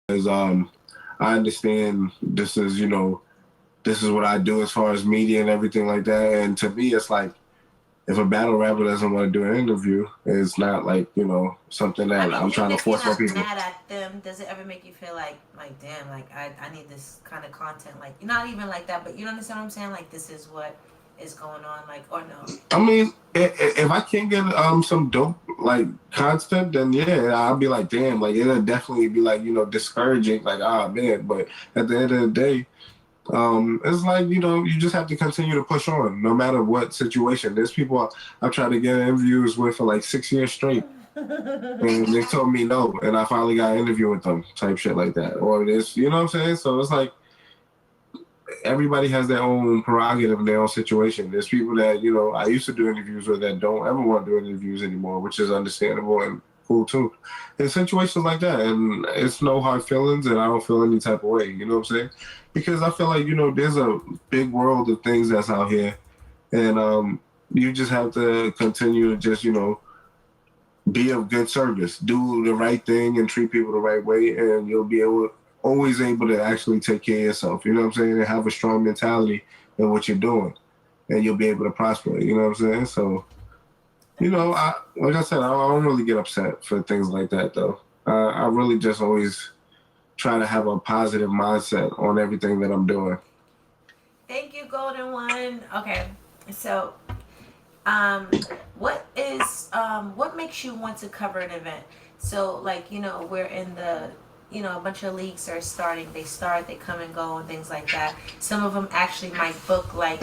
As I understand this is what I do as far as media and everything like that. And to me, it's like if a battle rapper doesn't want to do an interview, it's not like something I that mean, I'm even trying to if you're force on not people. mad at them, does it ever make you feel like damn, like I need this kind of content? Like not even like that, but you understand what I'm saying? Like this is what is going on, like or no? I mean, if I can't get some dope like content, then yeah, I'll be like, damn, like it'll definitely be like discouraging, like man. But at the end of the day, it's like you just have to continue to push on, no matter what situation. There's people I've tried to get interviews with for like 6 years straight, and they told me no, and I finally got an interview with them, type shit like that. Or this, you know what I'm saying? So it's like everybody has their own prerogative and their own situation. There's people that I used to do interviews with that don't ever want to do interviews anymore, which is understandable and cool too. In situations like that, and it's no hard feelings, and I don't feel any type of way. You know what I'm saying? Because I feel like there's a big world of things that's out here, and you just have to continue to just be of good service, do the right thing, and treat people the right way, and you'll be always able to actually take care of yourself. You know what I'm saying? And have a strong mentality in what you're doing, and you'll be able to prosper. You know what I'm saying? So, That makes like I said, I don't really get upset for things like that, though. I really just always try to have a positive mindset on everything that I'm doing. Thank you, Golden One. Okay, so um, what makes you want to cover an event? So like we're in the a bunch of leagues are starting. They start, they come and go, and things like that. Some of them actually might book like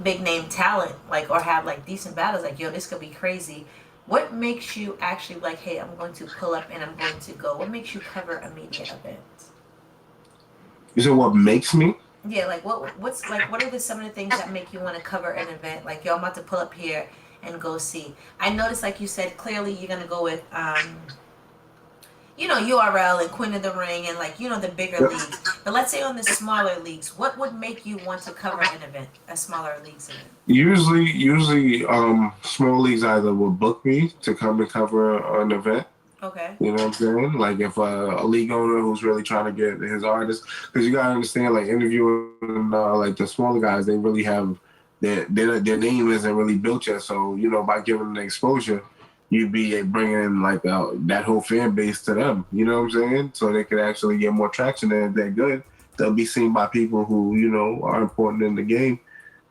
big name talent, like or have like decent battles. Like yo, this could be crazy. What makes you actually like, hey, I'm going to pull up and I'm going to go? What makes you cover a media event? You said what makes me? Yeah, like what's like what are some of the things that make you want to cover an event? Like yo, I'm about to pull up here and go see. I noticed, like you said, clearly you're gonna go with URL and Queen of the Ring and like the bigger leagues. But let's say on the smaller leagues, what would make you want to cover an event, a smaller leagues event? Usually, small leagues either will book me to come and cover an event. Okay. You know what I'm saying? Like if a league owner who's really trying to get his artist, because you gotta understand, like interviewing like the smaller guys, they really have their name isn't really built yet. So by giving them the exposure, you'd be bringing in like that whole fan base to them. You know what I'm saying? So they could actually get more traction. And if they're good, they'll be seen by people who are important in the game.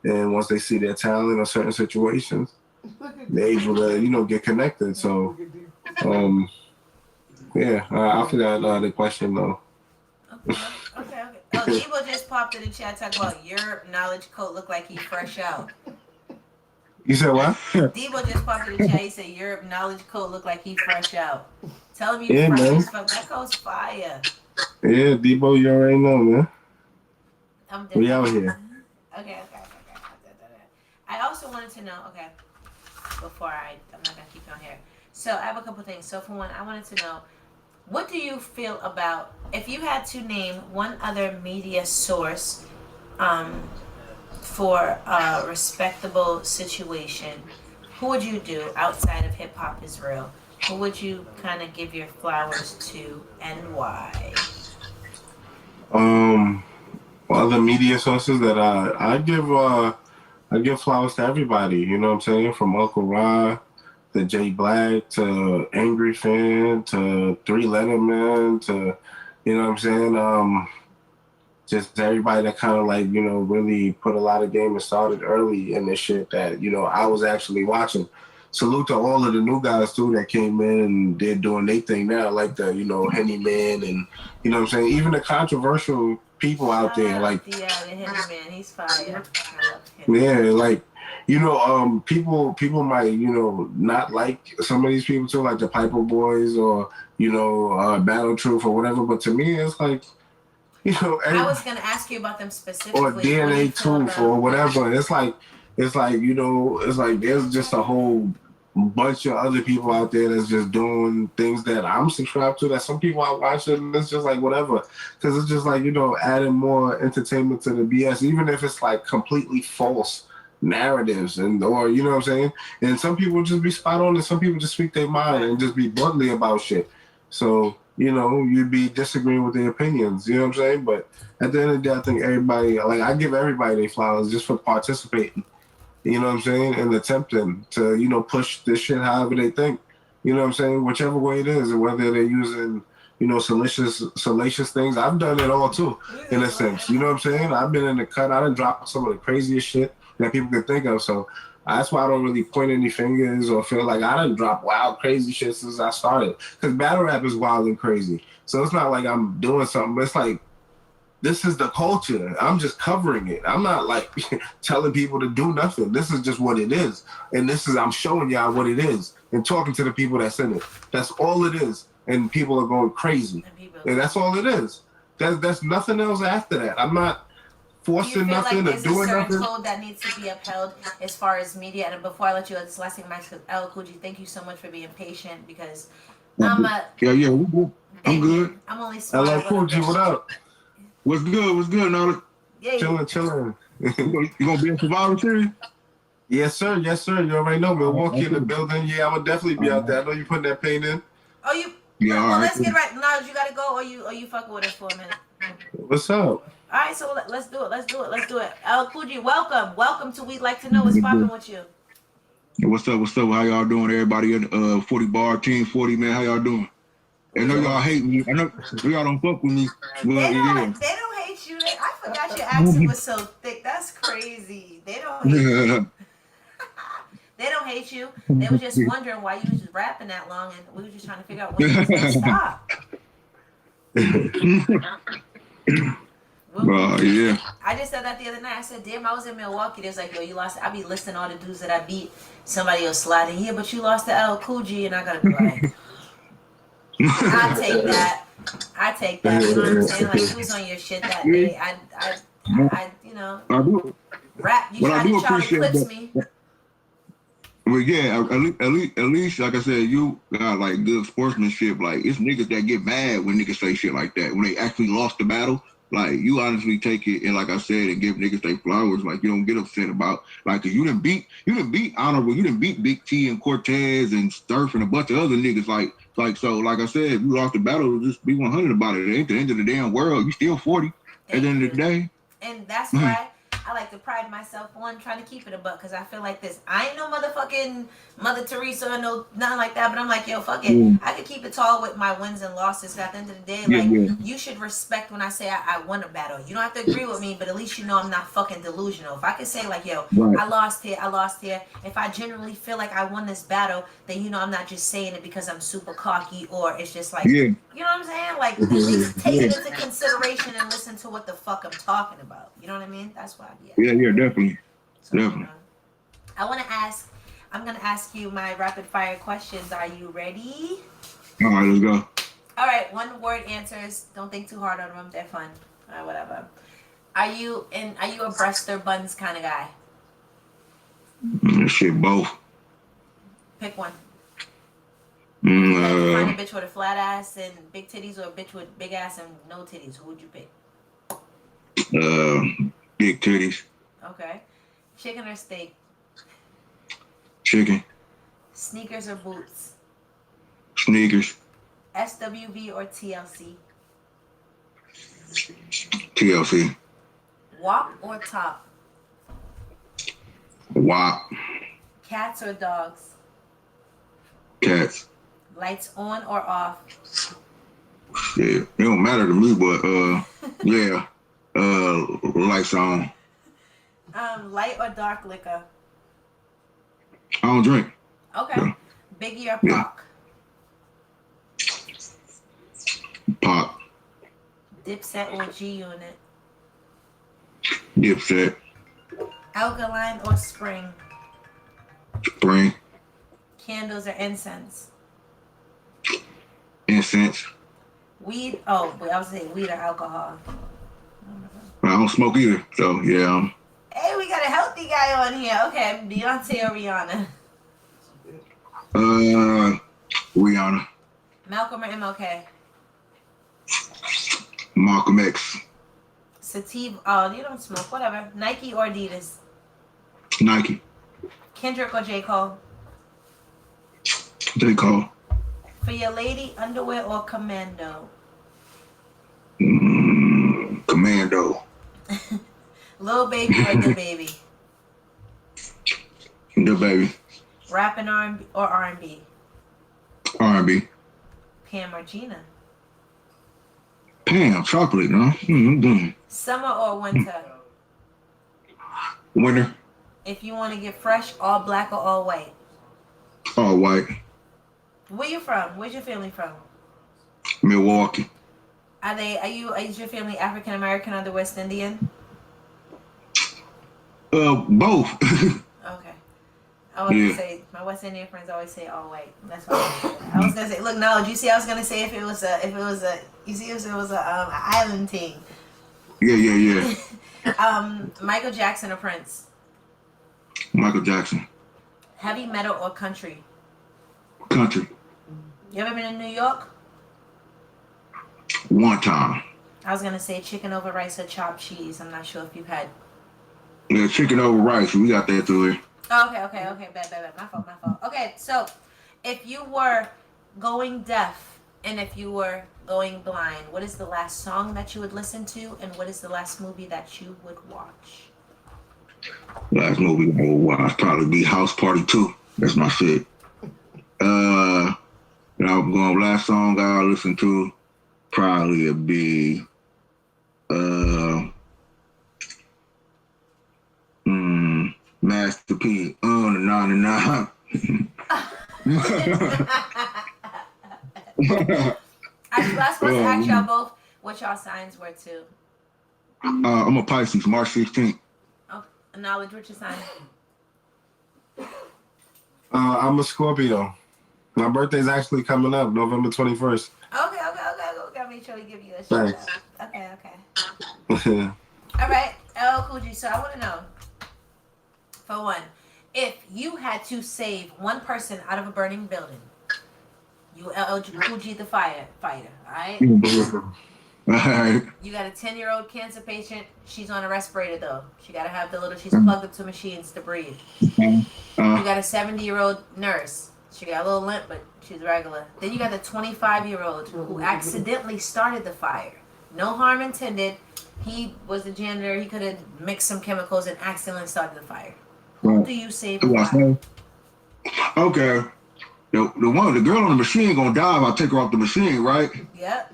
And once they see their talent or certain situations, they're able to get connected. So. Um, yeah, I forgot the question though. Okay. Okay. Okay. Oh, Debo just popped in the chat talking about your knowledge coat look like he fresh out. You said what? Debo just popped in the chat. He said your knowledge coat look like he fresh out. Tell him you Yeah, fresh man. as fuck. That coat's fire. Yeah, Debo, you already know, man. I'm We definitely. out here. Okay. I also wanted to know. Okay, before I'm not gonna keep you on here. So I have a couple things. So for one, I wanted to know what do you feel about if you had to name one other media source um, for a respectable situation, who would you do outside of Hip Hop is Real? Who would you kind of give your flowers to and why? Um, other media sources that I give flowers to everybody. You know what I'm saying? From Uncle Ra to Jay Black to Angry Fan to Three Letterman to what I'm saying. Just everybody that kind of like really put a lot of game and started early in this shit that I was actually watching. Salute to all of the new guys too that came in and they're doing their thing now, like the Henny Man and what I'm saying. Even the controversial people out Shout there, like out the Henny Man. He's fire. I love Henny yeah, Man. like people might not like some of these people too, like the Piper Boys or Battle Truth or whatever. But to me, it's like I everybody was gonna ask you about them or specifically. What do you DNA feel Tooth or about? whatever. It's like it's like there's just a whole bunch of other people out there that's just doing things that I'm subscribed to. That some people are watching, and it's just like whatever, because it's just like adding more entertainment to the BS, even if it's like completely false. narratives and or you know what I'm saying. And some people just be spot on, and some people just speak their mind and just be bluntly about shit. So you'd be disagreeing with their opinions. You know what I'm saying? But at the end of the day, I think everybody, like I give everybody their flowers just for participating. You know what I'm saying? And attempting to push this shit however they think. You know what I'm saying? Whichever way it is, and whether they're using salacious things. I've done it all too, in a sense. You know what I'm saying? I've been in the cut. I done dropped some of the craziest shit that people can think of. So that's why I don't really point any fingers or feel like I done dropped wild, crazy shit since I started. Because battle rap is wild and crazy. So it's not like I'm doing something, but it's like, this is the culture. I'm just covering it. I'm not like telling people to do nothing. This is just what it is. And I'm showing y'all what it is and talking to the people that's in it. That's all it is. And people are going crazy. And that's all it is. That's nothing else after that. I'm not forcing nothing or doing nothing. There's a certain code that needs to be upheld as far as media. And before I let you go, this last thing, Max, LL Cool J, thank you so much for being patient because I'm I'm good. I'm only smart. LL Cool J, what up? What's good, Nolly? Yeah. Chilling. You gonna be in Survivor Series? Yes, sir. You already know Milwaukee in the building. Yeah, I'm gonna definitely be out there. I know you putting that paint in. Oh, you? Yeah, well, all right. Let's get right now. You gotta go, or you fucking with us for a minute. What's up? All right, so let's do it. LL Cool J, welcome to We'd Like to Know What's popping with you. What's up? How y'all doing, everybody in 40 bar team 40, man? How y'all doing? I know y'all hate me. I know y'all don't fuck with me. But they don't hate you. I forgot your accent was so thick. That's crazy. They don't hate you. They don't hate you. They were just wondering why you was just rapping that long, and we were just trying to figure out when you was gonna stop. Yeah. I just said that the other night. I said, damn, I was in Milwaukee. They was like, yo, you lost. I be listing all the dudes that I beat. Somebody else sliding. Yeah, but you lost to LL Cool J, and I gotta be like, I take that. You know what I'm saying? Like, you was on your shit that day. I I do. rap. You tried to eclipse me. Well, yeah, at least, like I said, you got like good sportsmanship. Like, it's niggas that get mad when niggas say shit like that when they actually lost the battle. Like, you honestly take it and, like I said, and give niggas their flowers. Like, you don't get upset about, like, 'cause you didn't beat Honorable, you didn't beat Big T and Cortez and Sturf and a bunch of other niggas. So, like I said, if you lost the battle, just be 100 about it. It ain't the end of the damn world. You still 40 at the end of the day. And that's why I like to pride myself on trying to keep it a buck, because I feel like this. I ain't no motherfucking Mother Teresa or no nothing like that, but I'm like, yo, fuck it. I could keep it tall with my wins and losses. At the end of the day, you should respect when I say I won a battle. You don't have to agree with me, but at least you know I'm not fucking delusional. If I could say like, yo, I lost here. If I genuinely feel like I won this battle, then you know I'm not just saying it because I'm super cocky, or it's just like, you know what I'm saying? Like, at least take it into consideration and listen to what the fuck I'm talking about. You know what I mean? That's why. Yeah, definitely. So, I'm gonna ask you my rapid fire questions. Are you ready? All right, let's go. All right, one word answers. Don't think too hard on them. They're fun. All right, whatever. Are you a breast or buns kind of guy? Shit, both. Pick one. Find a bitch with a flat ass and big titties, or a bitch with big ass and no titties. Who would you pick? Big titties. Okay. Chicken or steak? Chicken. Sneakers or boots? Sneakers. SWV or TLC? TLC. WAP or top? WAP. Cats or dogs? Cats. Lights on or off? Yeah, it don't matter to me, but yeah. Lights on. Light or dark liquor? I don't drink. Okay. Yeah. Biggie or Pac? Pac. Dipset or G Unit? Dipset. Alkaline or spring? Spring. Candles or incense? Incense. Weed? Oh, I was saying weed or alcohol. I don't smoke either, so yeah. Hey, we got a healthy guy on here. Okay, Beyonce or Rihanna? Rihanna. Malcolm or MLK? Malcolm X. Sativa. Oh, you don't smoke. Whatever. Nike or Adidas? Nike. Kendrick or J. Cole? J. Cole. For your lady, underwear or commando? Commando. Lil Baby or the Baby? The Baby. Rap and R&B or R&B? R&B. Pam or Gina? Pam, chocolate, huh? I'm done. Summer or winter? Winter. If you want to get fresh, all black or all white? All white. Where you from? Where's your family from? Milwaukee. Is your family African American or the West Indian? Both. Okay. I was gonna say my West Indian friends always say all white. That's what I was gonna say. Look, no, did you see? I was gonna say if it was a island thing. Yeah. Michael Jackson or Prince? Michael Jackson. Heavy metal or country? Country. You ever been in New York? One time. I was gonna say chicken over rice or chopped cheese. I'm not sure if you've had. Yeah, chicken over rice. We got that through here. Oh, okay. Bad. My fault. Okay, so if you were going deaf and if you were going blind, what is the last song that you would listen to, and what is the last movie that you would watch? Last movie I would watch probably be House Party 2. That's my shit. And I'm going last song I listen to probably would be Master P on the 99. I was supposed to ask y'all both what y'all signs were too. I'm a Pisces, March 16th. Oh, knowledge, what's your sign? I'm a Scorpio. My birthday's actually coming up, November 21st. Okay. Gotta make sure we give you a shout out. Okay. All right, Cool G. So I want to know, for one, if you had to save one person out of a burning building, you Cool G the firefighter, all right? All right. You got a 10-year-old cancer patient. She's on a respirator though. She gotta have she's plugged up to machines to breathe. You got a 70-year-old nurse. She got a little limp, but she's regular. Then you got the 25-year-old who accidentally started the fire. No harm intended. He was the janitor. He could have mixed some chemicals and accidentally started the fire. Who do you save? Okay. The girl on the machine gonna die if I take her off the machine, right? Yep.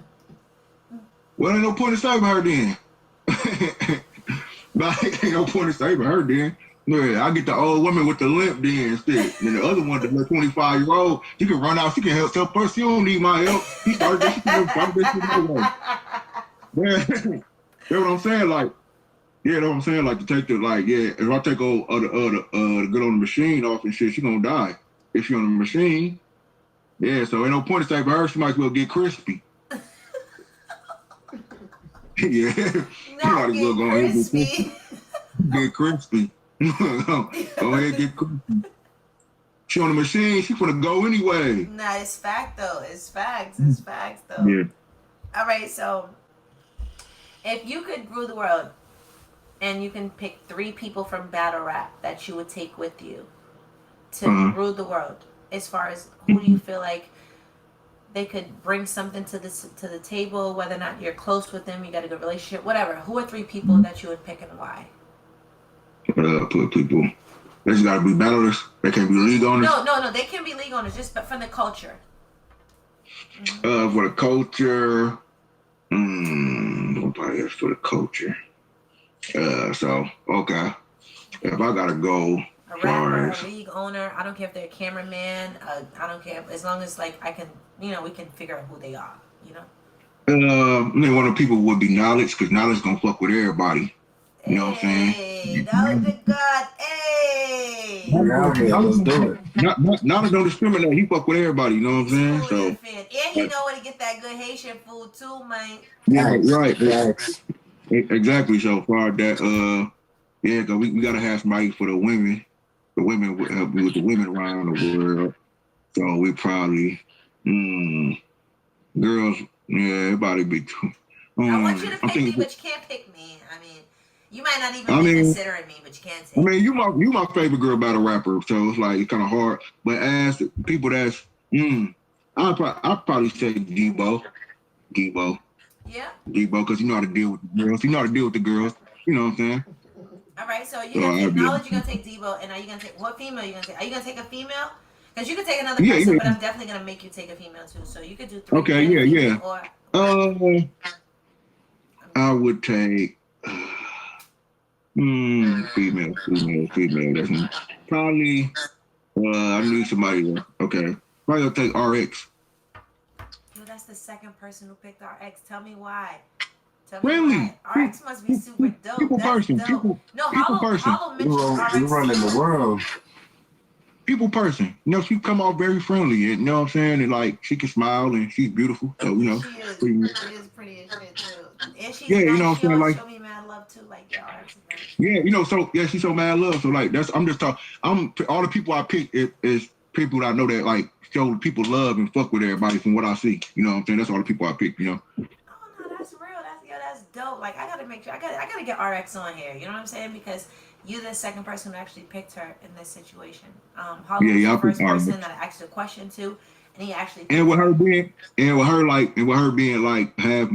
Well, ain't no point in saving her then. Ain't no point in saving her then. Yeah, I get the old woman with the limp then instead. And the other one, the 25-year-old, she can run out, she can help herself first. She don't need my help. She started this, she can start this. Yeah. You know what I'm saying? Like, yeah, you know what I'm saying? Like, to take the, like, yeah, if I take the girl on the machine off and shit, she gonna die. If she on the machine, yeah, so ain't no point in saving her. She might as well get crispy. Yeah. Not get crispy. Get crispy. Go ahead, get crispy. She on the machine, she gonna go anyway. Nah, it's fact though. It's facts though. Yeah. All right, so if you could rule the world and you can pick 3 people from battle rap that you would take with you to rule the world, as far as who do you feel like they could bring something to the table, whether or not you're close with them, you got a good relationship, whatever. Who are 3 people that you would pick and why? Put people. They just gotta be battlers. They can't be league owners. No. They can be league owners, just but from the culture. For the culture, nobody else for the culture. So okay, if I gotta go, A rapper, a league owner. I don't care if they're a cameraman. I don't care as long as like I can, we can figure out who they are. I mean, one of the people would be Knowledge, because Knowledge gonna fuck with everybody. You know what I'm saying? Hey, knowledge of God. Hey. Let's do it. Knowledge don't discriminate. He fuck with everybody. You know what I'm saying? So. And he know where to get that good Haitian food too, man. Yeah, right. Exactly. So far that yeah, cause we gotta have somebody for the women. The women would help me with the women around the world. So we probably girls. Yeah, everybody be too. I want you to pick me, but you can't pick me. I mean, You might not even I be mean, considering me, but you can't take me. you my favorite girl battle rapper, so it's like it's kind of hard. But as people that's, I'd probably say Debo, Debo, Yeah. Debo, because you know how to deal with the girls. You know how to deal with the girls. You know what I'm saying? All right. So you're So gonna take I'd be, knowledge. You're gonna take Debo, and are you gonna take what female? Are you gonna take? Are you gonna take a female? Because you could take another yeah, person, yeah. but I'm definitely gonna make you take a female too. So you could do three Okay, men, a yeah, female, yeah. or Uh, I would take. Female. That's probably. I need somebody. Okay, probably I'll take RX. yo, that's the second person who picked our ex. Tell me why. Tell me Really? why. RX must be super dope. People That's person. dope. No, People Hollow person. Hollow You mentioned run, you RX running the too. world. People person. You know, she come off very friendly. You know what I'm saying? And like she can smile and she's beautiful. So you know, She is. pretty much. She is pretty as shit too. And she's Yeah, you know nice. what She I'm saying? always Like show me mad love too. Like, yo, RX is nice. yeah, you know. So yeah, she's so mad love. So like that's I'm just talking. I'm all the people I pick is people that I know that like show people love and fuck with everybody from what I see. You know what I'm saying? That's all the people I pick. You know. Oh no, that's real. That's dope. Like I gotta make sure I gotta get RX on here. You know what I'm saying? Because you're the second person who actually picked her in this situation. Hollow Yeah, was yeah. the I pick first RX. person that I asked a question to, and he actually And picked with her her. being, and with her being like half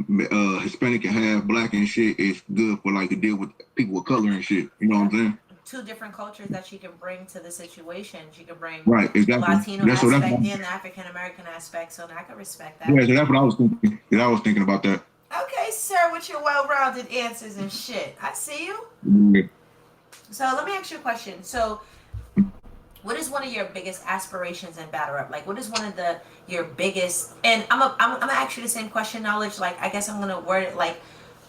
Hispanic and half black and shit, it's good for like to deal with people of color and shit. You know what Yeah. I'm saying? Two different cultures that she can bring to the situation. She can bring Right, the exactly. Latino That's aspect and the African American aspect. So I can respect that. yeah. So that's what I was thinking. Yeah, I was thinking about that. Okay, sir, with your well-rounded answers and shit. I see you. Yeah. So let me ask you a question. So what is one of your biggest aspirations in battle rap? Like, what is one of the your biggest? And I'm gonna ask you the same question, knowledge. Like, I guess I'm gonna word it like,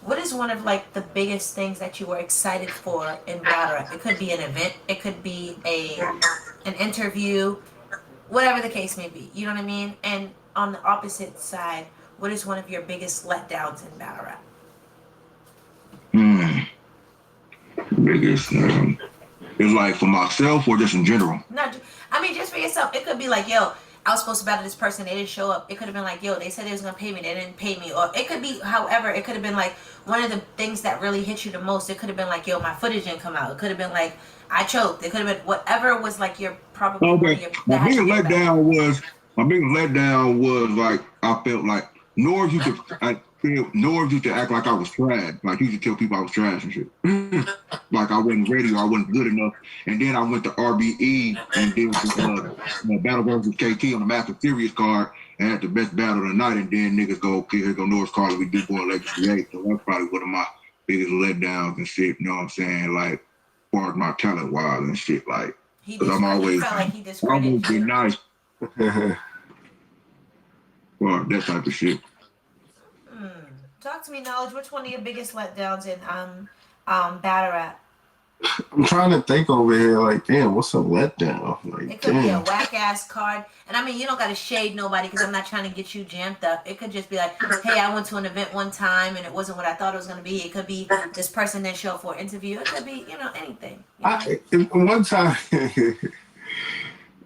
what is one of like the biggest things that you were excited for in battle rap? It could be an event. It could be an interview, whatever the case may be. You know what I mean? And on the opposite side, what is one of your biggest letdowns in battle rap? Mm, biggest. It's like for myself or just in general. Not, I mean, just for yourself. It could be like, yo, I was supposed to battle this person, they didn't show up. It could have been like, yo, they said they was gonna pay me, they didn't pay me. Or it could be, however, it could have been like one of the things that really hit you the most. It could have been like, yo, my footage didn't come out. It could have been like, I choked. It could have been whatever was like your probably one of Okay. your My that had biggest you get back. letdown was like I felt like Norv used to act like I was trash. Like he used to tell people I was trash and shit. Like I wasn't ready or I wasn't good enough. And then I went to RBE and did Battle versus KT on the Master Series card and had the best battle of the night. And then niggas go, okay, here go North Carter, we do Born Legacy 8. So that's probably one of my biggest letdowns and shit. You know what I'm saying? Like, as far as my talent wise and shit. Like, He because he felt like he I'm discredited always been you. nice for that type of shit. Hmm. Talk to me, knowledge. Which one of your biggest letdowns in battle rap? I'm trying to think over here. Like, damn, what's a letdown? Like, It could be a damn. whack ass card. And I mean, you don't got to shade nobody because I'm not trying to get you jammed up. It could just be like, hey, I went to an event one time and it wasn't what I thought it was going to be. It could be this person didn't show up for an interview. It could be, anything. One time,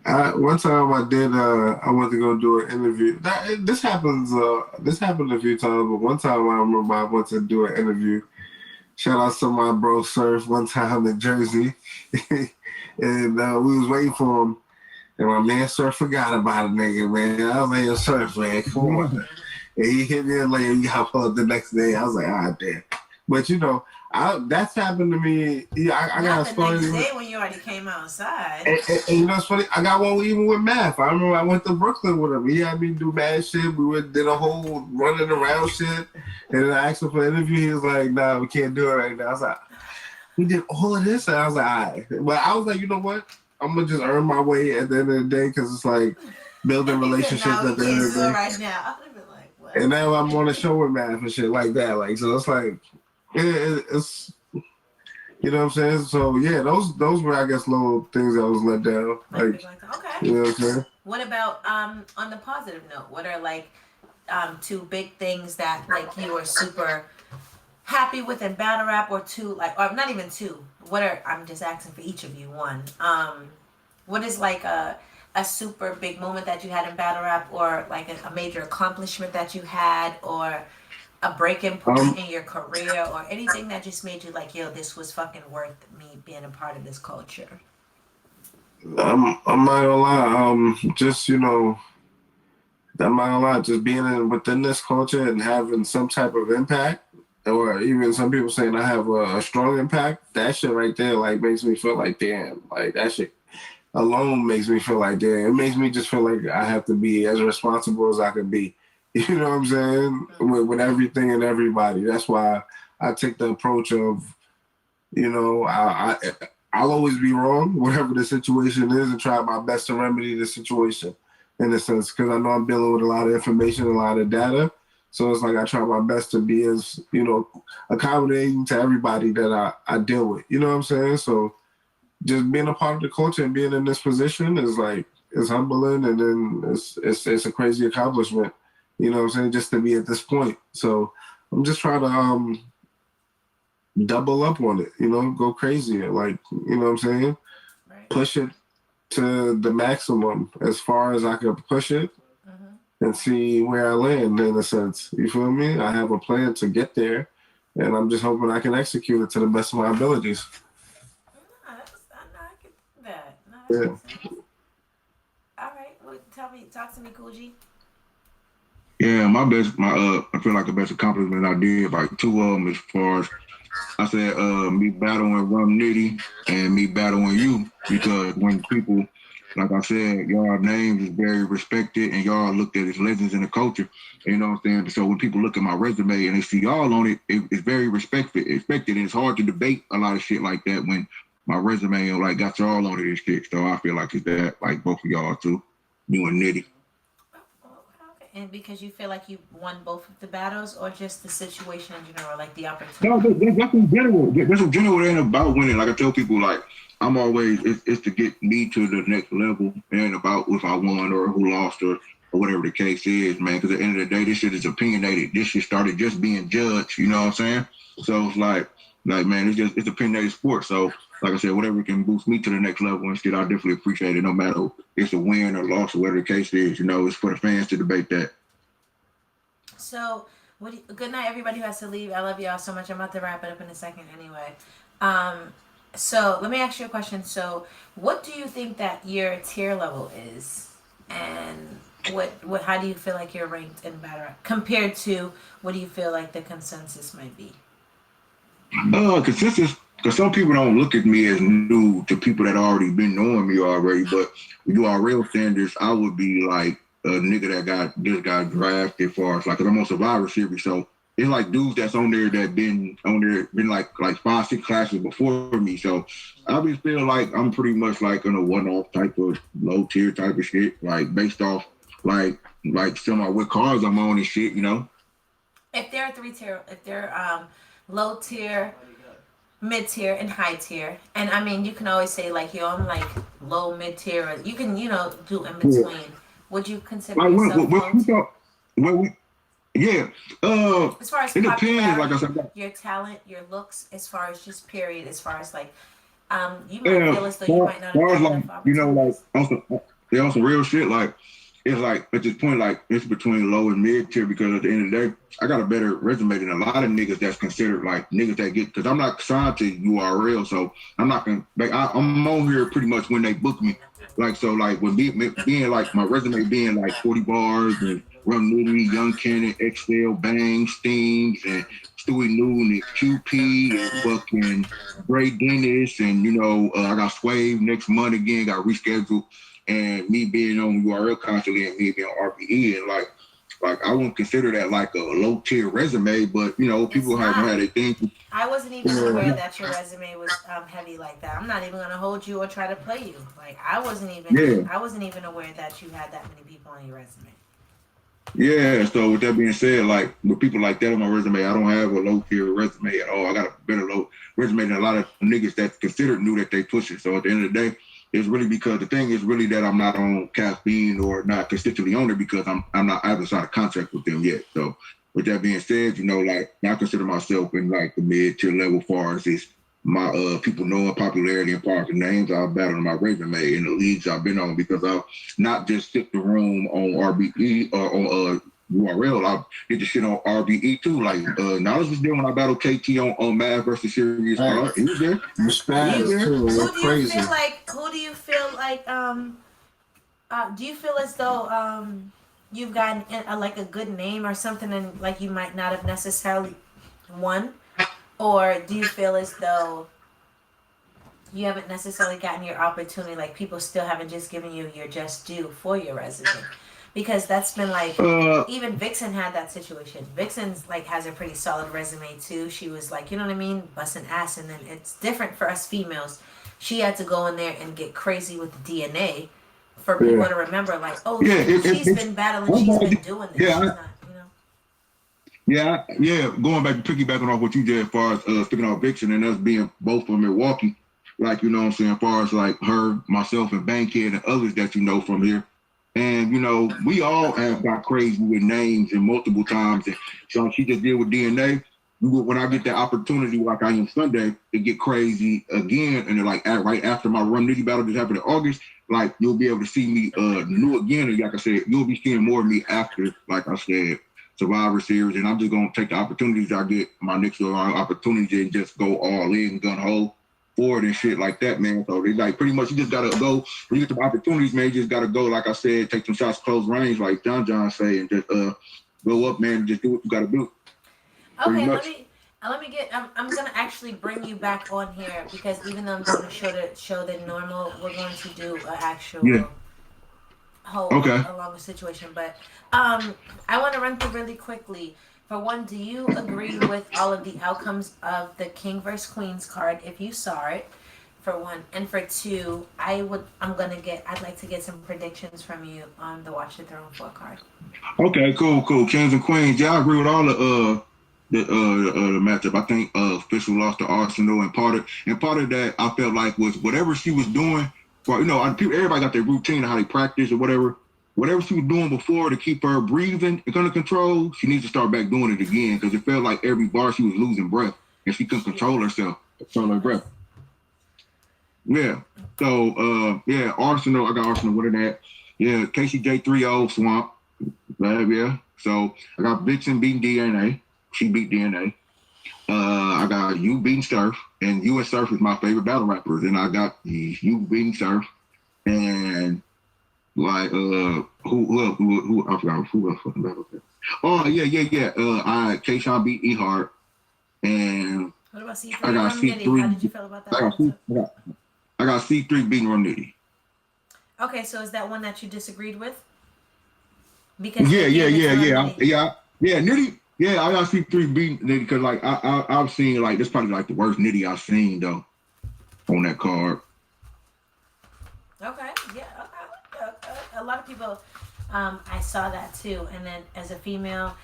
one time I did. I went to go do an interview. This happens. This happened a few times, but one time I remember I went to do an interview. Shout out to my bro Surf one time in Jersey, and we was waiting for him. And my man Surf forgot about a nigga, man. I was like, yo, Surf, man, come on. And he hit me and like, you got to pull up the next day. I was like, ah, damn. But that's happened to me. Yeah, I got a Not the story. next day when you already came outside. And you know what's funny? I got one even with Math. I remember I went to Brooklyn with him. He had me do mad shit. Did a whole running around shit. And then I asked him for an interview. He was like, nah, we can't do it right now. I was like, we did all of this? And I was like, all right. But I was like, you know what? I'm going to just earn my way at the end of the day because it's like building relationships He said, no, at the end of the day. right now. I would have been like, what? And now I'm on a show with Math and shit like that. Like, so it's like, it's, you know what I'm saying? So yeah, those were I guess little things that was let down. Like, okay. you know what I'm saying? What about on the positive note? What are like two big things that like you were super happy with in battle rap, or two like, or not even two? What are I'm just asking for each of you one. What is like a super big moment that you had in battle rap, or like a major accomplishment that you had, or a breaking Um, point in your career or anything that just made you like, yo, this was fucking worth me being a part of this culture? I'm not gonna lie. Just I'm not gonna lie. Just being within this culture and having some type of impact, or even some people saying I have a strong impact. That shit right there, like, makes me feel like damn. Like that shit alone makes me feel like damn. It makes me just feel like I have to be as responsible as I can be. You know what I'm saying? With everything and everybody. That's why I take the approach of, I'll always be wrong, whatever the situation is, and try my best to remedy the situation in a sense, because I know I'm dealing with a lot of information, a lot of data. So it's like I try my best to be as, accommodating to everybody that I deal with. You know what I'm saying? So just being a part of the culture and being in this position is like, it's humbling, and then it's a crazy accomplishment. You know what I'm saying? Just to be at this point. So I'm just trying to double up on it, go crazier. Like, you know what I'm saying? Right. Push it to the maximum as far as I can push it and see where I land in a sense. You feel me? I have a plan to get there, and I'm just hoping I can execute it to the best of my abilities. No, I get that. No, that Yeah. makes sense. All right. Well, talk to me, Coogee. Yeah, I feel like the best accomplishment I did, like two of them as far as I said, me battling Rum Nitty and me battling you, because when people, like I said, y'all names is very respected and y'all looked at as legends in the culture. You know what I'm saying? So when people look at my resume and they see y'all on it, it's very expected, and it's hard to debate a lot of shit like that when my resume like got y'all on it and shit. So I feel like it's that, like both of y'all too, you and Nitty. Oh, okay. And because you feel like you won both of the battles, or just the situation in general, like the No, opportunity? that's in general. That's in general. It ain't about winning. Like I tell people, like I'm always, it's to get me to the next level. It ain't about if I won or who lost or whatever the case is, man. Because at the end of the day, this shit is opinionated. This shit started just being judged. You know what I'm saying? So it's like man, it's opinionated sport. So like I said, whatever can boost me to the next level and shit, I definitely appreciate it. No matter if it's a win or loss or whatever the case is, it's for the fans to debate that. So, good night, everybody who has to leave. I love y'all so much. I'm about to wrap it up in a second anyway. Um, so, let me ask you a question. So, what do you think that your tier level is? And how do you feel like you're ranked in battle rap compared to what do you feel like the consensus might be? Consensus, because some people don't look at me as new to people that already been knowing me already. But you are real standards, I would be like a nigga that got drafted for us, like, cause I'm on Survivor Series, so it's like dudes that's on there that been on there been like 5, 6 classes before me. So I just feel like I'm pretty much like in a one-off type of low tier type of shit, like based off like some of what cars I'm on and shit. If there are three tier, if they're low tier, mid tier, and high tier, and I mean you can always say like yo I'm like low mid tier, or you can do in Yeah. between. Would you consider Like yourself what low you tier? thought? What we Yeah. As far as It depends. Like I popularity, said, your talent, your looks, as far as just period, as far as like, you might yeah. feel as though you might not have Far as got like enough like opportunities. on some real shit. Like it's like at this point, like it's between low and mid tier, because at the end of the day, I got a better resume than a lot of niggas that's considered like niggas that get, because I'm not signed to URL, so I'm not gonna like I'm on here pretty much when they book me. Like so, like with being like my resume being like 40 bars and Rum Nitty, Young Cannon, Excel, Bang, Steams, and Stewie Noon, and QP, and fucking Bray Dennis, and I got Swave next month again, got rescheduled, and me being on URL constantly and me being on RPE, and like I wouldn't consider that like a low tier resume, but It's people have not. had a thing. I wasn't even aware Yeah. that your resume was heavy like that. I'm not even gonna hold you or try to play you. Like Yeah, I wasn't even aware that you had that many people on your resume. yeah. So with that being said, like with people like that on my resume, I don't have a low tier resume at all. I got a better low resume than a lot of niggas that's considered new that they push it. So at the end of the day, it's really because the thing is really that I'm not on caffeine or not consistently on it, because I haven't signed a contract with them yet. So with that being said, like I consider myself in like the mid tier level far as is my people knowing popularity and part of the names I've battled on my resume in the leagues I've been on, because I've not just sit the room on RBE or on URL. I did the shit on RBE too. Like Knowledge was there when I battled KT on Mad versus Serious Art. He was there. You spaz too. You're crazy. Who do you feel like do you feel as though you've gotten like a good name or something, and like you might not have necessarily won, or do you feel as though you haven't necessarily gotten your opportunity, like people still haven't just given you your just due for your resume? Because that's been like, even Vixen had that situation. Vixen's like has a pretty solid resume too. She was like, you know what I mean, busting ass, and then it's different for us females. She had to go in there and get crazy with the DNA for people to remember, like, oh, she's been battling, she's been doing this. Yeah, she's not, you know. yeah. Going back, piggybacking off what you did, as far as speaking of Vixen and us being both from Milwaukee, like, you know what I'm saying, as far as like her, myself, and Bankhead and others that you know from here. And, you know, we all have got crazy with names and multiple times. And so she just did with DNA. When I get that opportunity, like I am Sunday, to get crazy again, and then like right after my Rum Nitty battle just happened in August, like you'll be able to see me new again. And like I said, you'll be seeing more of me after, like I said, Survivor Series. And I'm just going to take the opportunities I get, my next opportunity, and just go all in, gun hole forward and shit like that, man. So they like pretty much you just gotta go when you get the opportunities, man. You just gotta go, like I said, take some shots close range, like John say, and just go up, man. Just do what you gotta do. Okay, let me get. I'm gonna actually bring you back on here because even though I'm going to show the normal, we're going to do an actual whole along the situation. But I want to run through really quickly. For one, do you agree with all of the outcomes of the King vs. Queens card if you saw it? For one, and for two, I'd like to get some predictions from you on the Watch the Throne 4 card. Okay, cool. Kings and Queens. Yeah, I agree with all the matchup. I think Official lost to Arsenal, and part of that I felt like was whatever she was doing. For, you know, everybody got their routine of how they practice or whatever. Whatever she was doing before to keep her breathing and under control, she needs to start back doing it again, because it felt like every bar she was losing breath and she couldn't control herself, control her breath. Yeah. So, Arsenal, I got Arsenal winning that. Yeah, KCJ 3-0 Swamp. Yeah. So, I got Vixen beating DNA. She beat DNA. I got you beating Surf, and you and Surf is my favorite battle rappers, and I got you beating Surf, and like who I forgot who else fucking battle. Oh yeah. I K-Shon beat E-Hart, and what about C3? I got C3. How did you feel about that? I got C3 beating Rum Nitty. Okay, so is that one that you disagreed with? Because Nitty. Yeah, I got C3 beating Nitty because like I've seen like this probably like the worst Nitty I've seen though on that card. Okay, yeah, a lot of people, I saw that too, and then as a female,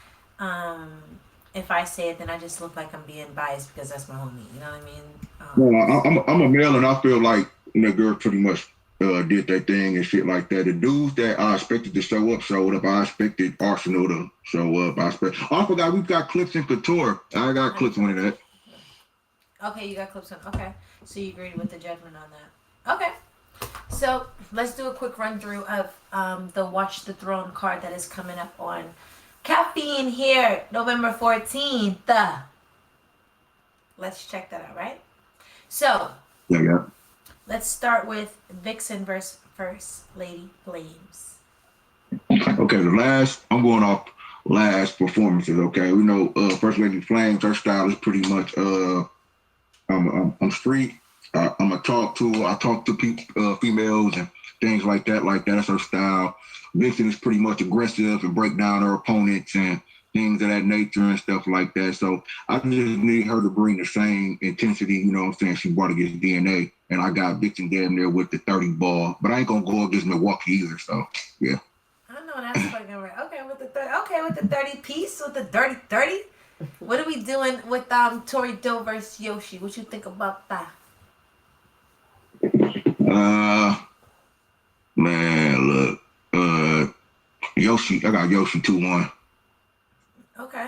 if I say it, then I just look like I'm being biased because that's my homie. You know what I mean? I'm a male, and I feel like that girl pretty much did that thing and shit like that. The dudes that I expected to show up showed up. I expected Arsenal to show up. I forgot we've got clips in Couture. I got clips on that. Okay, you got clips on. Okay, so you agreed with the judgment on that. Okay. So let's do a quick run through of the Watch the Throne card that is coming up on Caffeine here, November 14th. Let's check that out, right? So let's start with Vixen versus First Lady Flames. Okay, I'm going off last performances. Okay, we know First Lady Flames, her style is pretty much I'm street. I'm a talk to people, females and things like that. That's her style. Vixen is pretty much aggressive and break down her opponents and things of that nature and stuff like that. So I just need her to bring the same intensity, you know what I'm saying, she brought against DNA. And I got Vixen damn there with the 30 ball, but I ain't gonna go against Milwaukee either. So yeah. I know that's fucking right. Okay, with the 30 piece, with the dirty 30. What are we doing with Tori Doe versus Yoshi? What you think about that? Man, look, Yoshi, I got Yoshi 2-1. Okay.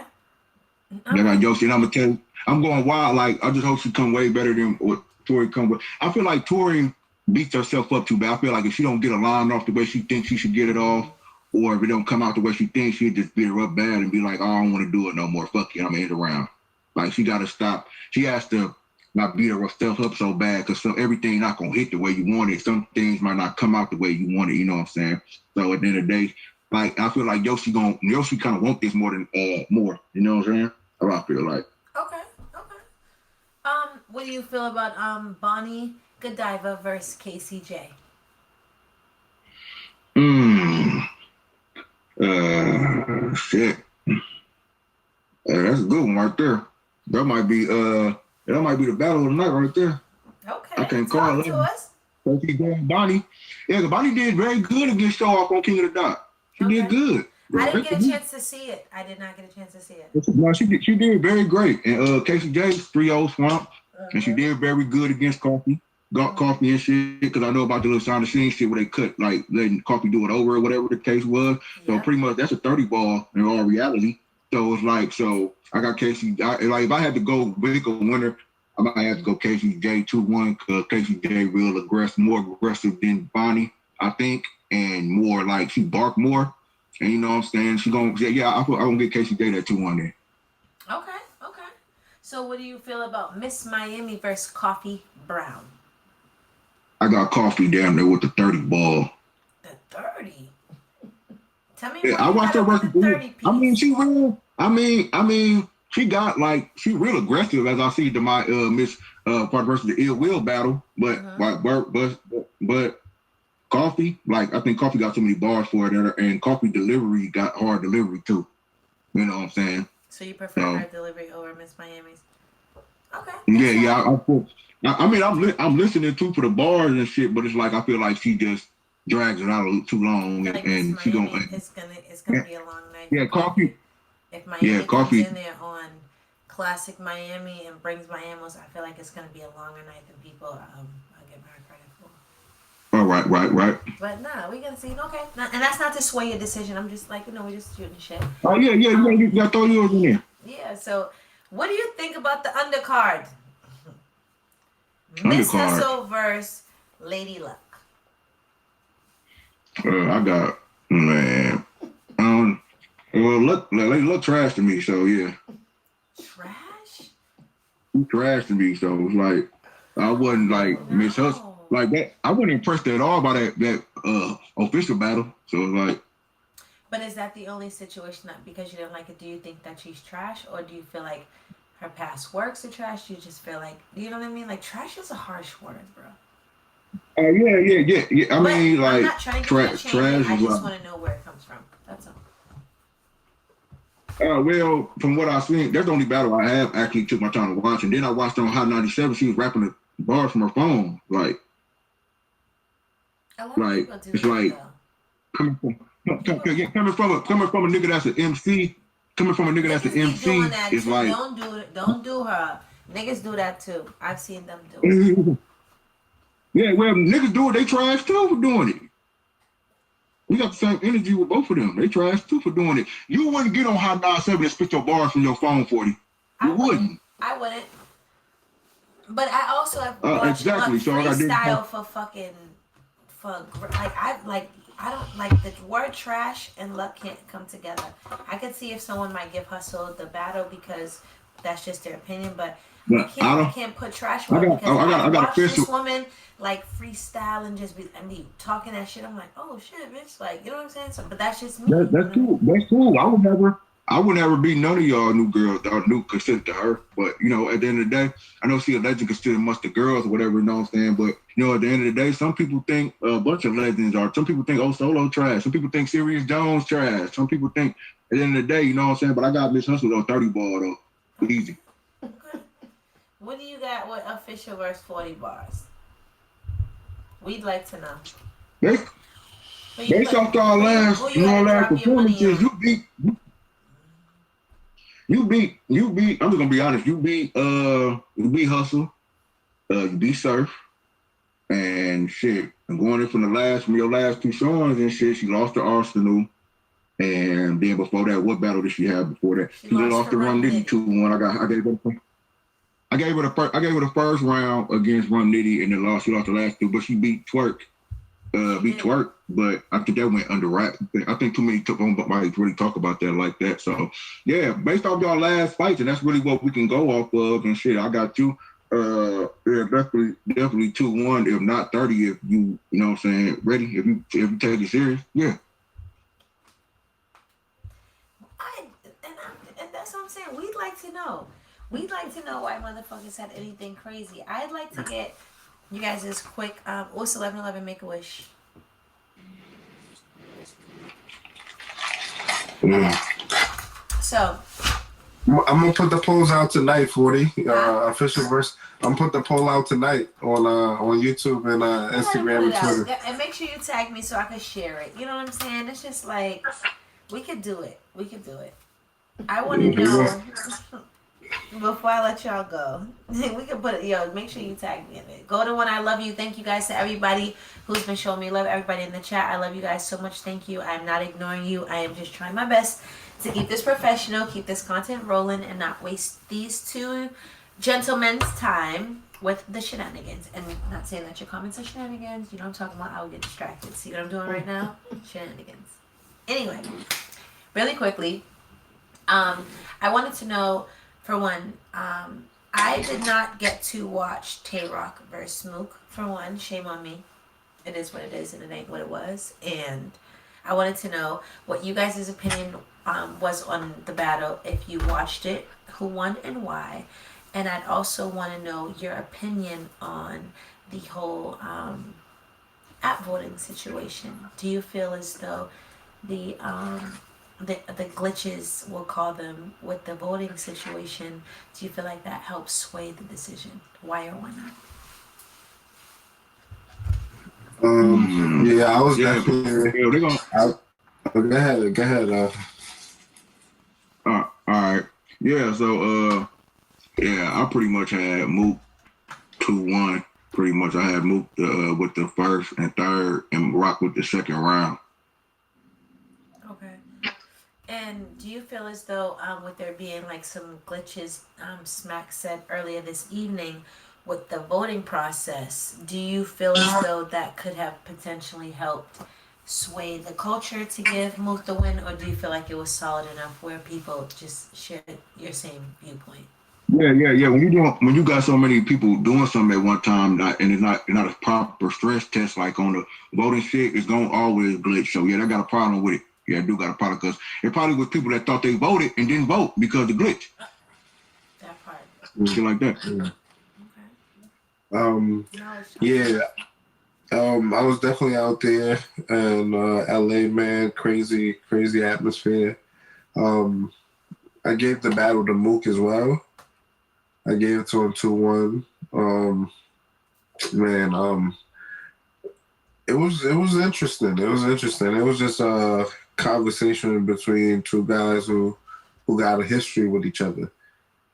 I got Yoshi, and I'm gonna tell you, I'm going wild. Like, I just hope she come way better than what Tori come with. I feel like Tori beats herself up too bad. I feel like if she don't get a line off the way she thinks she should get it off, or if it don't come out the way she thinks, she'll just beat her up bad and be like, "Oh, I don't want to do it no more. Fuck you, I'm gonna end around." Like she got to stop. She has to not beat herself up so bad because everything not gonna hit the way you want it. Some things might not come out the way you want it. You know what I'm saying? So at the end of the day, like I feel like Yoshi kind of want this more than more. You know what I'm saying? That's what I feel like. Okay. What do you feel about Bonnie Godiva versus KCJ? Shit. That's a good one right there. That might be the battle of the night right there. Okay. I can't call it. To us. Bonnie. Yeah, Bonnie did very good against Show Off on King of the Dot. She did good. I didn't get a chance to see it. I did not get a chance to see it. No, she did very great. And Casey J 3-0 Swamp. And she did very good against Coffee. Got Coffee and shit, because I know about the little sound of scene shit where they cut, like letting Coffee do it over or whatever the case was. So pretty much that's a 30 ball in all reality. So it's like, so I got Casey. If I had to go pick a winner, I might have to go Casey J 2-1 because Casey J more aggressive than Bonnie, I think, and more like she bark more. And you know what I'm saying? She gonna say, yeah, I'm gonna get Casey J that 2-1 there. Okay. So what do you feel about Miss Miami versus Coffee Brown? I got Coffee down there with the 30 ball. The 30? Tell me I watched her versus the 30 piece. I mean, she real. I mean, she got like she real aggressive as I see to my Miss part versus the Ill Will battle, but but Coffee, like I think Coffee got so many bars for it, and Coffee delivery got hard delivery too. You know what I'm saying? So you prefer her delivery over Miss Miami's? Okay. Yeah. I mean, I'm listening too for the bars and shit, but it's like I feel like she just drags it out too long, like and she gonna. It's gonna be a long night. Yeah, Coffee. If Miami comes in there on classic Miami and brings Miami's, I feel like it's gonna be a longer night than people give her credit for. Oh, right. But nah, we gotta see. Okay, and that's not to sway your decision. I'm just like, we're just shooting shit. Oh yeah, you gotta throw yours in there. Yeah. So, what do you think about the undercard? Miss Hustle versus Lady Luck. I got well, look trash to me, so yeah. Trash? Trash to me, so it's like I wasn't like Miss Hustle like that. I wasn't impressed at all by that official battle. So it's like. But is that the only situation that because you didn't like it? Do you think that she's trash, or do you feel like her past works are trash? You just feel like, you know what I mean? Like trash is a harsh word, bro. Yeah. I mean, like I'm not trying to trash. I just want to know where it comes from. That's all. Well, from what I've seen, that's the only battle I have actually took my time to watch. And then I watched on Hot 97. She was rapping the bars from her phone, like it's like coming from a nigga that's an MC. Coming from a nigga that's an MC, it's too. like don't do her. Niggas do that too. I've seen them do it. Yeah, well, niggas do it. They trash too for doing it. We got the same energy with both of them. They trash too for doing it. You wouldn't get on Hot 97 and spit your bars from your phone 40. You wouldn't. I wouldn't. But I also have watched exactly. So freestyle I don't like the word trash and luck can't come together. I could see if someone might give Hustle the battle because that's just their opinion, but I can't put trash on because I watch this woman like freestyle and just be talking that shit. I'm like, oh shit, bitch, like you know what I'm saying? So, but that's just me. That's cool. That's cool. I would never be none of y'all new girls or new considered to her. But you know, at the end of the day, I know she a legend considered amongst the girls or whatever. You know what I'm saying? But you know, at the end of the day, some people think a bunch of legends are. Some people think Solo trash. Some people think Sirius Jones trash. Some people think at the end of the day, you know what I'm saying? But I got Miss Hustle on 30 ball though, easy. What do you got with official verse 40 bars? We'd like to know. Based off our last performances, you beat. I'm just gonna be honest. You beat Hustle. You beat Surf, and shit. I'm going in from your last two songs and shit. She lost to Arsenal, and then before that, what battle did she have before that? She lost to Rum Nitty 2-1. I gave her the first round against Rum Nitty, and then she lost the last two, but she beat Twerk be twerk, but I think that went under wrap. I think too many nobody really talk about that like that. So yeah, based off y'all last fights, and that's really what we can go off of and shit. I got you. Yeah, definitely 2-1, if not 30, if you know what I'm saying, ready, if you take it serious, yeah. And that's what I'm saying. We'd like to know. We'd like to know why motherfuckers had anything crazy. I'd like to get you guys this quick. What's 1111 Make a Wish? Okay. So I'm gonna put the polls out tonight, 40. Official verse. I'm gonna put the poll out tonight on YouTube and Instagram and Twitter. Yeah, and make sure you tag me so I can share it. You know what I'm saying? It's just like we could do it. We could do it. I want to know before I let y'all go. We can put it. Make sure you tag me in it. Golden One, I love you. Thank you guys to everybody who's been showing me love. Everybody in the chat, I love you guys so much. Thank you. I'm not ignoring you. I am just trying my best to keep this professional, keep this content rolling, and not waste these two gentlemen's time with the shenanigans. And not saying that your comments are shenanigans. You know what I'm talking about? I will get distracted. See what I'm doing right now? Shenanigans. Anyway, really quickly, I wanted to know, for one, I did not get to watch Tay Rock versus Mook. For one, shame on me. It is what it is, and it ain't what it was. And I wanted to know what you guys' opinion was on the battle, if you watched it, who won and why. And I'd also want to know your opinion on the whole app voting situation. Do you feel as though the glitches, we'll call them, with the voting situation, do you feel like that helps sway the decision? Why or why not? Yeah, I was definitely. They're gonna. Go ahead. All right. Yeah. So I pretty much had Mook 2-1. Pretty much, I had Mook with the first and third, and Rock with the second round. And do you feel as though, with there being like some glitches, Smack said earlier this evening with the voting process, do you feel as though that could have potentially helped sway the culture to give Mook the win, or do you feel like it was solid enough where people just shared your same viewpoint? Yeah. When you got so many people doing something at one time, and it's not a proper stress test like on the voting shit, it's gonna always glitch. So yeah, I got a problem with it. Yeah, I do got a problem because it probably was people that thought they voted and didn't vote because of the glitch. That part. Shit like that. Yeah. I was definitely out there in LA, man. Crazy atmosphere. I gave the battle to Mook as well. I gave it to him 2-1. It was interesting. It was just a conversation between two guys who got a history with each other.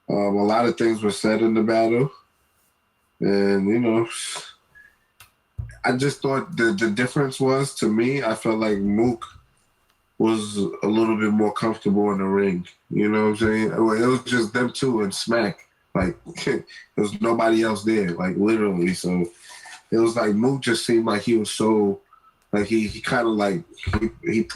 A lot of things were said in the battle, and I just thought the difference was, to me, I felt like Mook was a little bit more comfortable in the ring. You know what I'm saying? It was just them two and Smack. Like, there was nobody else there, like, literally. So it was like Mook just seemed like he was so, like, he kind of like, he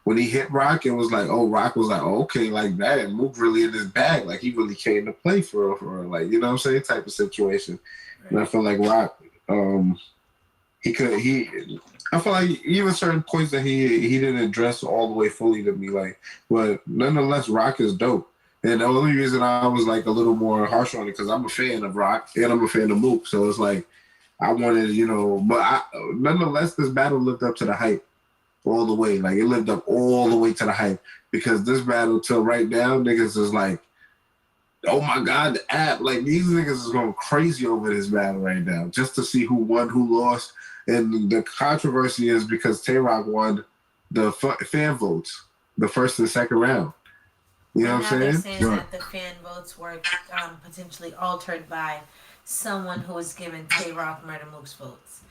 when he hit Rock, it was like, oh, Rock was like, oh, okay, like that. And Mook really in his bag. Like, he really came to play for real. Like, you know what I'm saying? Type of situation. Right. And I felt like Rock, I feel like even certain points that he didn't address all the way fully to me, like, but nonetheless, Rock is dope. And the only reason I was like a little more harsh on it, because I'm a fan of Rock and I'm a fan of Mook, so it's like I wanted, but nonetheless, this battle lived up to the hype all the way. Like, it lived up all the way to the hype, because this battle till right now, niggas is like, oh my God, the app, like, these niggas is going crazy over this battle right now, just to see who won, who lost. And the controversy is because Tay-Rock won the fan votes, the first and second round. You know what I'm saying? They're saying that the fan votes were potentially altered by someone who was giving Tay-Rock Murder Mook's votes.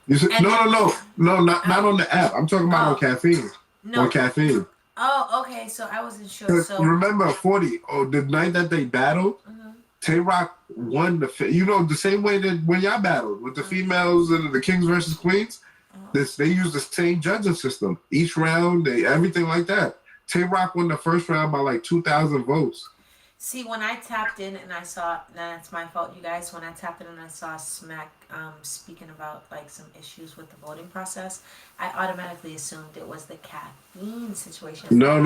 No, not on the app. I'm talking about on Caffeine. No. On Caffeine. Oh, okay. So I wasn't sure. So remember, 40. Oh, the night that they battled, Tay-Rock won the same way that when y'all battled with the females and the Kings versus Queens. They use the same judging system each round, everything like that. Tay Rock won the first round by like 2,000 votes. See, when I tapped in and I saw, that's my fault, you guys. When I tapped in and I saw Smack speaking about like some issues with the voting process, I automatically assumed it was the caffeine situation. No.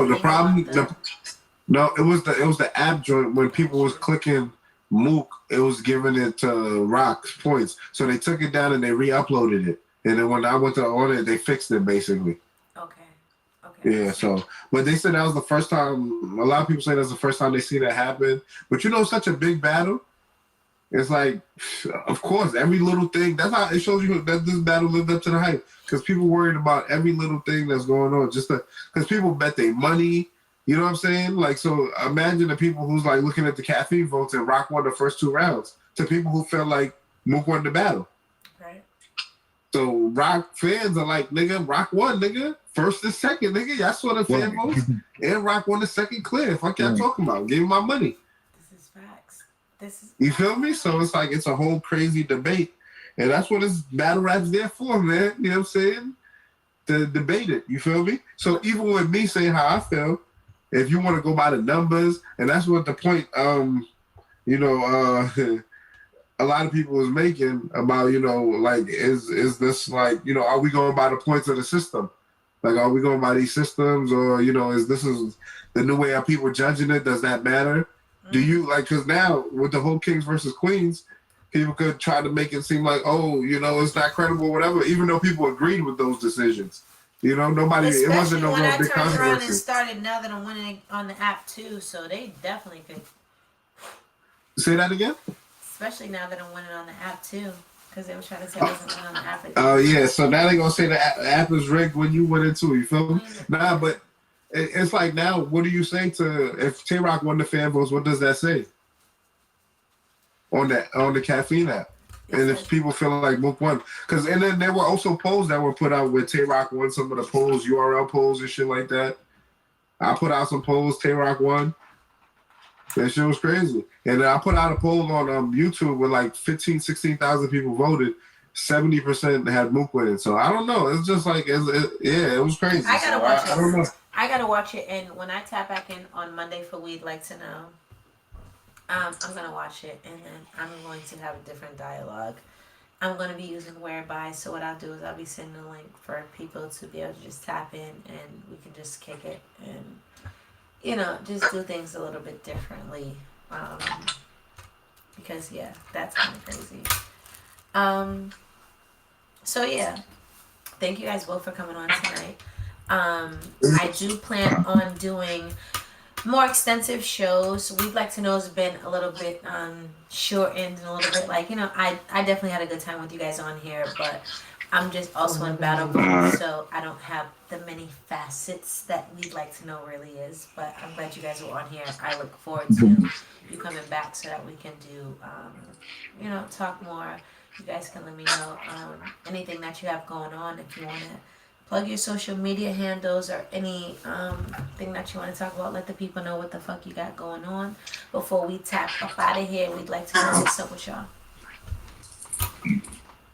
The problem, no, it was the app joint when people was clicking Mook, it was giving it to Rock's points, so they took it down and they re-uploaded it, and then when I went to audit, they fixed it basically. Okay. Yeah, so, but they said that was the first time, a lot of people say that's the first time they see that happen. But you know, such a big battle. It's like, of course, every little thing, that's how it shows you that this battle lived up to the hype. Because people worried about every little thing that's going on. Because people bet their money, you know what I'm saying? Like, so imagine the people who's like looking at the caffeine votes and Rock won the first 2 rounds to people who felt like Mook won the battle. Right. So Rock fans are like, nigga, Rock won, nigga. First and second, nigga. Y'all saw the fan votes. And Rock won the second clear. Fuck y'all talking about? Give me my money. This is facts. You feel me? So it's like, it's a whole crazy debate. And that's what this battle rap's there for, man. You know what I'm saying? To debate it. You feel me? So even with me saying how I feel, if you want to go by the numbers, and that's what the point, you know, a lot of people was making about, you know, like, is this like, you know, are we going by the points of the system? Like, are we going by these systems, or, you know, is the new way of people judging it? Does that matter? Do you, like, because now with the whole Kings versus Queens, people could try to make it seem like, oh, you know, it's not credible or whatever, even though people agreed with those decisions. You know, nobody, especially it wasn't no when real I big turned around and controversy. started now that I'm winning on the app too, so they definitely could. Say that again? Especially now that I'm winning on the app too. Because they were trying to say I wasn't winning on the app. Oh, yeah. So now they're going to say the app is rigged when you win it too. You feel me? Nah, but it's like now, what do you say to, if Tay Rock won the fan votes, what does that say? On the caffeine app. And if people feel like Mook won. And then there were also polls that were put out where Tay Rock won some of the polls, URL polls and shit like that. I put out some polls, Tay Rock won. That shit was crazy. And then I put out a poll on YouTube where like 16,000 people voted. 70% had Mook winning. So I don't know. It's just like, it was crazy. I gotta watch it. I don't know. I gotta watch it. And when I tap back in on Monday for We'd Like to Know, I'm gonna watch it, and then I'm going to have a different dialogue. I'm gonna be using Whereby, so what I'll do is I'll be sending a link for people to be able to just tap in, and we can just kick it, and you know, just do things a little bit differently, because yeah, that's kind of crazy. So yeah, thank you guys both for coming on tonight. I do plan on doing more extensive shows. We'd Like to know has been a little bit shortened and a little bit like, you know, I definitely had a good time with you guys on here, but I'm just also in battle mode, so I don't have the many facets that We'd Like to Know really is. But I'm glad you guys were on here. I look forward to you coming back so that we can do, you know, talk more. You guys can let me know anything that you have going on. If you want to plug your social media handles or any thing that you want to talk about, let the people know what the fuck you got going on. Before we tap up out of here, we'd like to know what's up with y'all.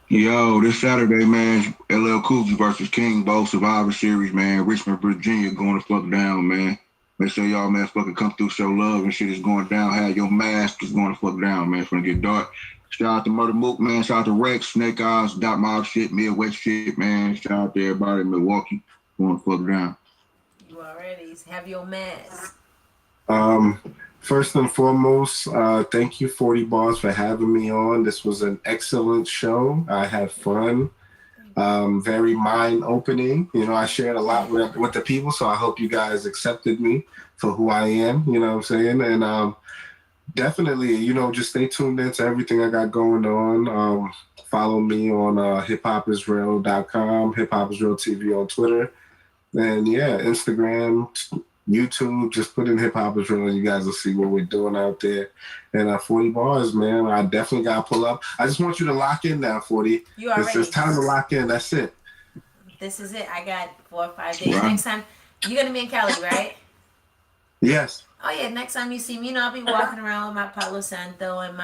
Yo, this Saturday, man, LL Cool J versus King Bo Survivor Series, man. Richmond, Virginia, going to fuck down, man. Make sure y'all, man, fucking come through, show love and shit is going down. Have your mask is going to fuck down, man. It's gonna get dark. Shout out to Murder Mook, man. Shout out to Rex, Snake Eyes, Dot Mob shit, Midwest shit, man. Shout out to everybody in Milwaukee. Going to fuck down. You already have your mask. First and foremost, thank you, 40 Bars, for having me on. This was an excellent show. I had fun. Very mind-opening. You know, I shared a lot with the people, so I hope you guys accepted me for who I am, you know what I'm saying? And definitely, you know, just stay tuned in to everything I got going on. Follow me on hiphopisreal.com, hiphopisreal TV on Twitter. And yeah, Instagram, YouTube, just put in Hip Hop is Real and you guys will see what we're doing out there. And 40 Bars, man, I definitely got to pull up. I just want you to lock in now, 40. You already. It's time to lock in. That's it. This is it. I got 4 or 5 days. Next time, you're going to be in Cali, right? Yes. Oh, yeah. Next time you see me, you know, I'll be walking around with my Palo Santo and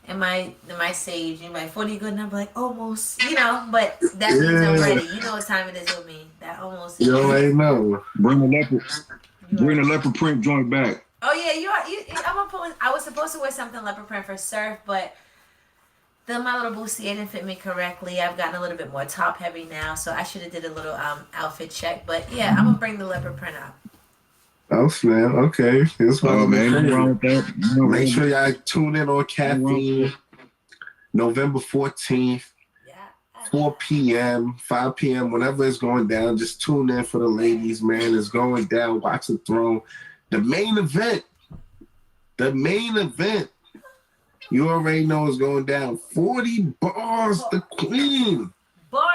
in my sage, you like 40 good, and I'm like almost, but that means I'm ready. You know what time it is with me. That almost. You already know. Bring the leopard print joint back. Oh yeah, I was supposed to wear something leopard print for surf, but my little bustier didn't fit me correctly. I've gotten a little bit more top heavy now, so I should have did a little outfit check. But yeah, I'm gonna bring the leopard print out. Oh snap! Okay, this Oh man, nothing wrong with that. Make sure y'all tune in on Caffeine, November 14th, 4 p.m., 5 p.m., whenever it's going down. Just tune in for the ladies, man. It's going down. Watch the throne. The main event. You already know it's going down. 40 bars, the queen.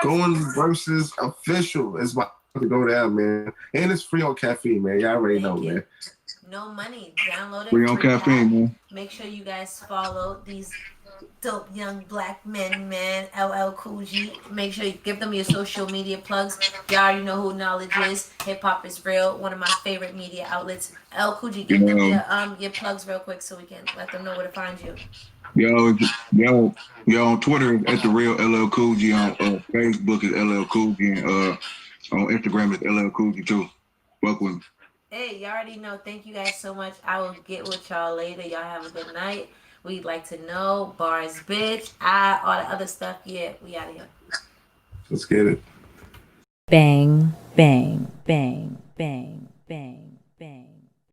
Going versus official. It's about to go down, man. And it's free on Caffeine, man. Y'all already know, man. No money. Download it. Free on Caffeine, man. Make sure you guys follow these dope young black men, man. LL Cool G. Make sure you give them your social media plugs. Y'all already know who Knowledge is. Hip Hop is Real. One of my favorite media outlets. LL Cool G. Give them your plugs real quick so we can let them know where to find you. Yo, on Twitter at the real LL Cool G. On Facebook is LL Cool G. And on Instagram is LL Cool G too. Welcome. Hey, you already know. Thank you guys so much. I will get with y'all later. Y'all have a good night. We'd like to know. Bars, bitch. All the other stuff. Yeah, we out of here. Let's get it. Bang, bang, bang, bang, bang, bang.